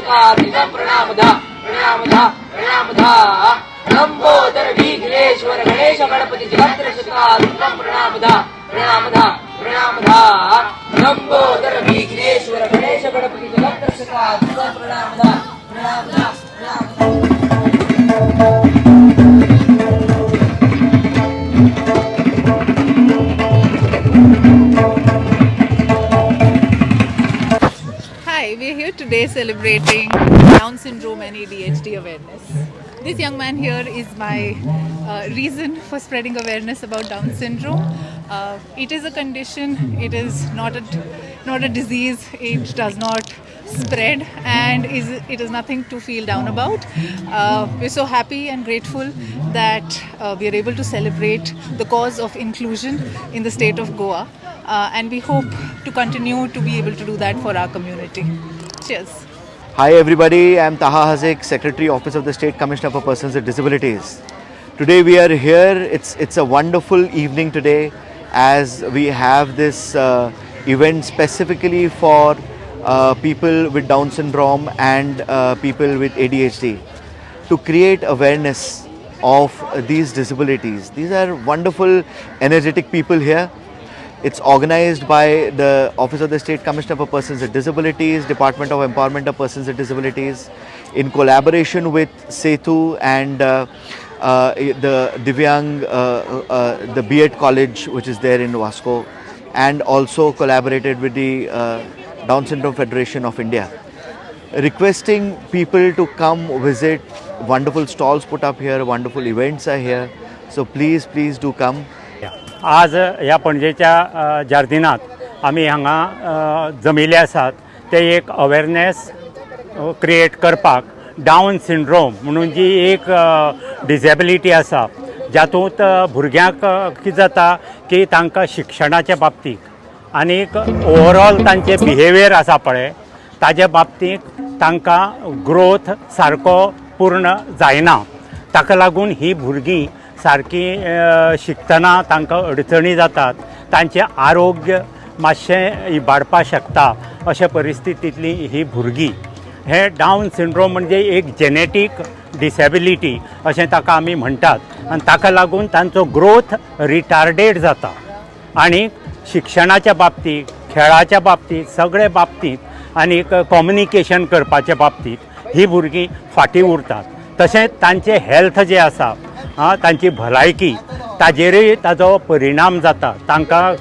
दक्षकाधिकं प्रणामधा प्रणामधा प्रणामधा Lambodar Vighneshwar Ganesh Ganpati जगत्रक्षकाधिकं प्रणामधा प्रणामधा प्रणामधा Lambodar Vighneshwar Ganesh Ganpati जगत्रक्षकाधिकं प्रणामधा प्रणामधा Hi, we are here today celebrating Down syndrome and ADHD awareness. This young man here is my reason for spreading awareness about Down syndrome. It is a condition, it is not a disease, it does not spread, and it is nothing to feel down about. We're so happy and grateful that we are able to celebrate the cause of inclusion in the state of Goa. And we hope to continue to be able to do that for our community. Cheers. Hi everybody, I am Taha Hazik, Secretary, Office of the State Commissioner for Persons with Disabilities. Today we are here, it's a wonderful evening today as we have this event specifically for people with Down syndrome and people with ADHD to create awareness of these disabilities. These are wonderful, energetic people here. It's organized by the Office of the State Commissioner for Persons with Disabilities, Department of Empowerment of Persons with Disabilities, in collaboration with Setu and the Divyang, the B.Ed College which is there in Vasco, and also collaborated with the Down Syndrome Federation of India. Requesting people to come visit, wonderful stalls put up here, wonderful events are here. So please do come. आज ह्या पणजेच्या जार्दिनात आमी हांगा जमिल्ले आसात ते एक awareness create करपाक डावन सिंड्रोम म्हणून जी एक डिसेबिलिटी आसा जातूंत भुरग्यांक कितें जाता की तांकां शिक्षणाच्या बाबतींत आनीक ओवरऑल तांचे बिहेवियर आसा पळय ताज्या बाबतींत तांकां ग्रोथ सारको पूर्ण जायना. ताका लागून ही भुरगीं सारकी शिकतना तांकां अडचणी जातात, तांचें आरोग्य मातशें इबाडपाक शकता अशा परिस्थितींतली ही भुरगीं. हे डावन सिंड्रोम म्हणजे एक जेनेटीक डिसेबिलिटी अशें ताका आमी म्हणटात आनी ताका लागून तांचो ग्रोथ रिटार्डेड जाता आनी शिक्षणाच्या बाबतींत, खेळाच्या बाबतींत, सगळे बाबतींत आनीक कम्युनिकेशन करपाच्या बाबतींत ही भुरगीं फाटीं उरतात. तशेंच तांचें हेल्थ जें आसा तांची भलायकी ताजेरूय ताजो परिणाम जाता. तांकां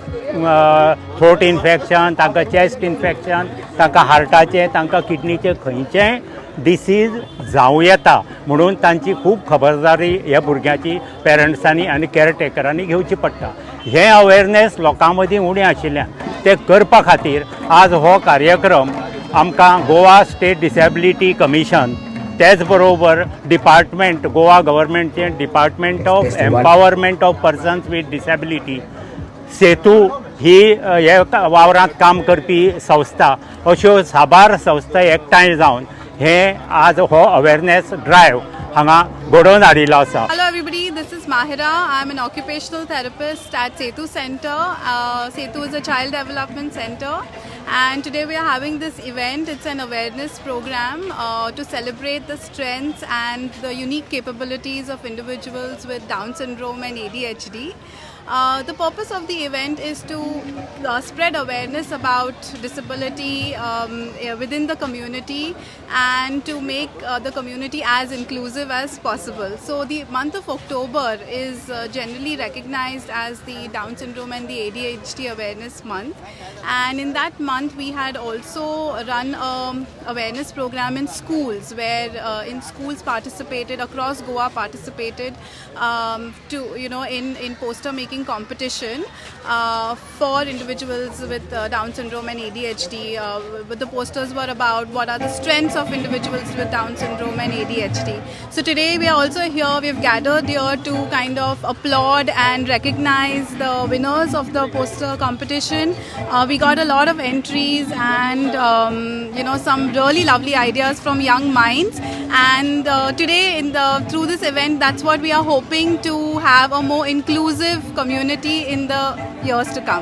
थ्रोट इन्फेक्शन, तांकां चेस्ट इन्फेक्शन, तांकां हार्टाचें, तांकां किडनीचें खंयचेंय डिसीज जावं येता म्हणून तांची खूब खबरदारी ह्या भुरग्याची पेरंट्सांनी आनी केअरटेकरांनी घेवची पडटा. हें अवेरनेस लोकां मदीं उणें आशिल्ल्यान तें करपा खातीर आज हो कार्यक्रम आमकां गोवा स्टेट डिसेबिलिटी कमिशन, त्याच बरोबर डिपार्टमेंट, गोवा गव्हर्मेंटचें department of empowerment of persons with disability, Setu ही हे वावरांत काम करपी संस्था, अश्यो साबार संस्था एकठांय जावन हे आज हो अवेरनेस ड्रायव्ह हांगा घडोवन हाडिल्लो आसा. Hello everybody, this is Mahira. I'm an occupational therapist at Setu Center. Setu is a child development center, and today we are having this event. It's an awareness program to celebrate the strengths and the unique capabilities of individuals with Down syndrome and ADHD. The purpose of the event is to spread awareness about disability within the community and to make the community as inclusive as possible. So the month of October is generally recognized as the Down syndrome and the ADHD awareness month, and in that month we had also run an awareness program in schools where in schools participated across Goa participated to in poster making competition for individuals with Down syndrome and ADHD. But the posters were about what are the strengths of individuals with Down syndrome and ADHD. So today we are also here, we have gathered here to kind of applaud and recognize the winners of the poster competition. We got a lot of entries and some really lovely ideas from young minds, and today through this event, that's what we are hoping to have a more inclusive community in the years to come.